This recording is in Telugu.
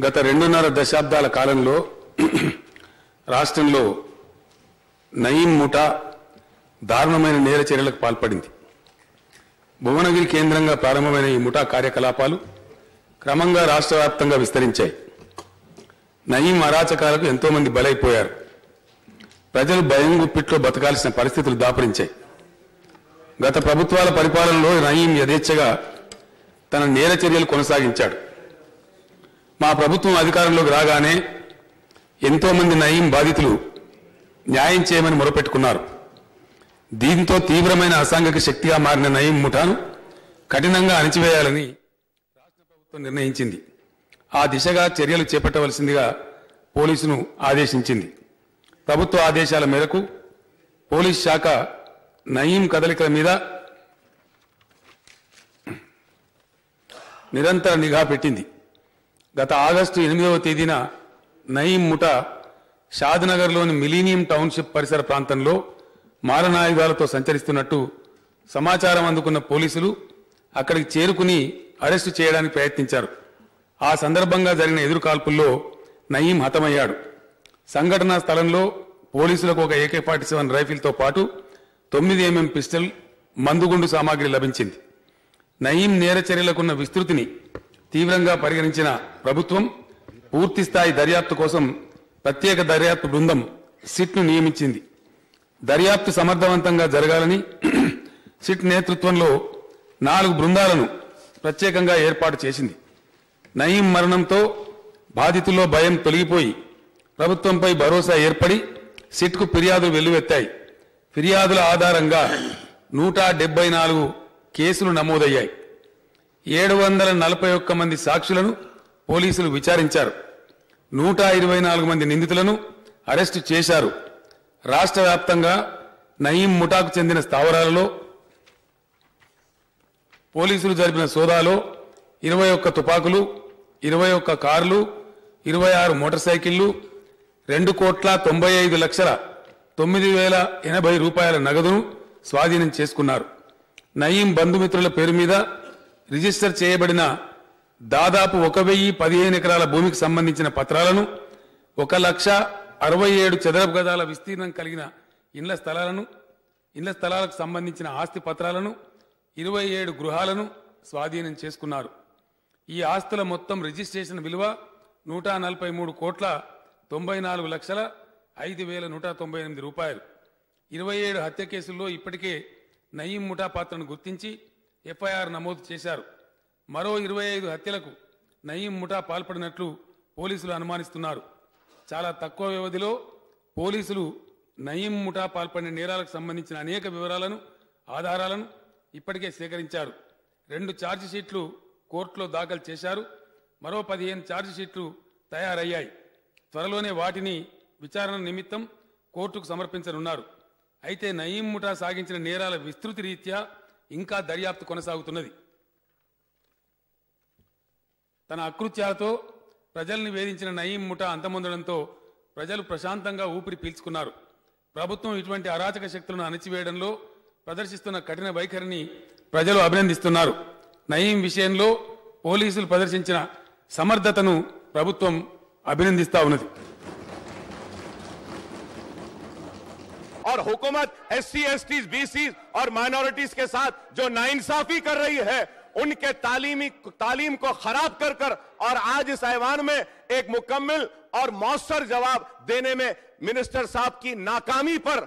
గత 2.5 దశాబ్దాల కాలంలో రాష్ట్రంలో నయీం ముఠా దారుణమైన నేర చర్యలకు పాల్పడింది. భువనగిరి కేంద్రంగా ప్రారంభమైన ఈ ముఠా కార్యకలాపాలు క్రమంగా రాష్ట్ర వ్యాప్తంగా విస్తరించాయి. నయీం అరాచకాలకు ఎంతో మంది బలైపోయారు. ప్రజలు భయం గుప్పిట్లో బతకాల్సిన పరిస్థితులు దాపురించాయి. గత ప్రభుత్వాల పరిపాలనలో నయీం యథేచ్ఛగా తన నేర చర్యలు కొనసాగించాడు. మా ప్రభుత్వం అధికారంలోకి రాగానే ఎంతో మంది నయీం బాధితులు న్యాయం చేయమని మొరపెట్టుకున్నారు. దీంతో తీవ్రమైన అసాంఘిక శక్తిగా మారిన నయీం ముఠాను కఠినంగా అణిచివేయాలని రాష్ట్ర ప్రభుత్వం నిర్ణయించింది. ఆ దిశగా చర్యలు చేపట్టవలసిందిగా పోలీసును ఆదేశించింది. ప్రభుత్వ ఆదేశాల మేరకు పోలీస్ శాఖ నయీం కదలికల మీద నిరంతర నిఘా పెట్టింది. గత ఆగస్టు 8వ తేదీన నయీం ముఠా షాద్నగర్లోని మిలీనియం టౌన్షిప్ పరిసర ప్రాంతంలో మారణాయుధాలతో సంచరిస్తున్నట్టు సమాచారం అందుకున్న పోలీసులు అక్కడికి చేరుకుని అరెస్టు చేయడానికి ప్రయత్నించారు. ఆ సందర్భంగా జరిగిన ఎదురుకాల్పుల్లో నయీం హతమయ్యాడు. సంఘటనా స్థలంలో పోలీసులకు ఒక AK-47 రైఫిల్తో పాటు 9mm పిస్టల్, మందుగుండు సామాగ్రి లభించింది. నయీం నేర చర్యలకున్న విస్తృతిని తీవ్రంగా పరిగణించిన ప్రభుత్వం పూర్తిస్థాయి దర్యాప్తు కోసం ప్రత్యేక దర్యాప్తు బృందం సిట్ను నియమించింది. దర్యాప్తు సమర్థవంతంగా జరగాలని సిట్ నేతృత్వంలో 4 బృందాలను ప్రత్యేకంగా ఏర్పాటు చేసింది. నయీం మరణంతో బాధితుల్లో భయం తొలగిపోయి ప్రభుత్వంపై భరోసా ఏర్పడి సిట్కు ఫిర్యాదులు వెల్లువెత్తాయి. ఫిర్యాదుల ఆధారంగా 174 కేసులు నమోదయ్యాయి. 741 మంది సాక్షులను పోలీసులు విచారించారు. 124 మంది నిందితులను అరెస్టు చేశారు. రాష్ట్ర వ్యాప్తంగా నయీం ముఠాకు చెందిన స్థావరాలలో పోలీసులు జరిపిన సోదాలో 21 తుపాకులు, 21 కార్లు, 26 మోటార్ సైకిళ్లు, 2,95,09,080 రూపాయల నగదును స్వాధీనం చేసుకున్నారు. నయీం బంధుమిత్రుల పేరు మీద రిజిస్టర్ చేయబడిన దాదాపు 1,015 ఎకరాల భూమికి సంబంధించిన పత్రాలను, 1,67 చదరపు గజాల విస్తీర్ణం కలిగిన ఇళ్ల స్థలాలకు సంబంధించిన ఆస్తి పత్రాలను, 27 గృహాలను స్వాధీనం చేసుకున్నారు. ఈ ఆస్తుల మొత్తం రిజిస్ట్రేషన్ విలువ 143,94,05,198 రూపాయలు. 27 హత్య కేసుల్లో ఇప్పటికే నయీం ముఠా పాత్రను గుర్తించి FIR నమోదు చేశారు. మరో 25 హత్యలకు నయీం ముఠా పాల్పడినట్లు పోలీసులు అనుమానిస్తున్నారు. చాలా తక్కువ వ్యవధిలో పోలీసులు నయీం ముఠా పాల్పడిన నేరాలకు సంబంధించిన అనేక వివరాలను, ఆధారాలను ఇప్పటికే సేకరించారు. 2 ఛార్జ్ షీట్లు కోర్టులో దాఖలు చేశారు. మరో 15 ఛార్జ్ షీట్లు తయారయ్యాయి. త్వరలోనే వాటిని విచారణ నిమిత్తం కోర్టుకు సమర్పించనున్నారు. అయితే నయీం ముఠా సాగించిన నేరాల విస్తృతి రీత్యా ఇంకా దర్యాప్తు కొనసాగుతున్నది. తన అకృత్యాలతో ప్రజల్ని వేధించిన నయీం ముఠా అంతమొందడంతో ప్రజలు ప్రశాంతంగా ఊపిరి పీల్చుకున్నారు. ప్రభుత్వం ఇటువంటి అరాచక శక్తులను అణచివేయడంలో ప్రదర్శిస్తున్న కఠిన వైఖరిని ప్రజలు అభినందిస్తున్నారు. నయీం విషయంలో పోలీసులు ప్రదర్శించిన సమర్థతను ప్రభుత్వం అభినందిస్తా ఉన్నది. और हुकूमत SC, ST, BC और माइनॉरिटीज के साथ जो नाइंसाफी कर रही है, उनके तालीम को खराब कर और आज इस ऐवान में एक मुकम्मल और मौसर जवाब देने में मिनिस्टर साहब की नाकामी पर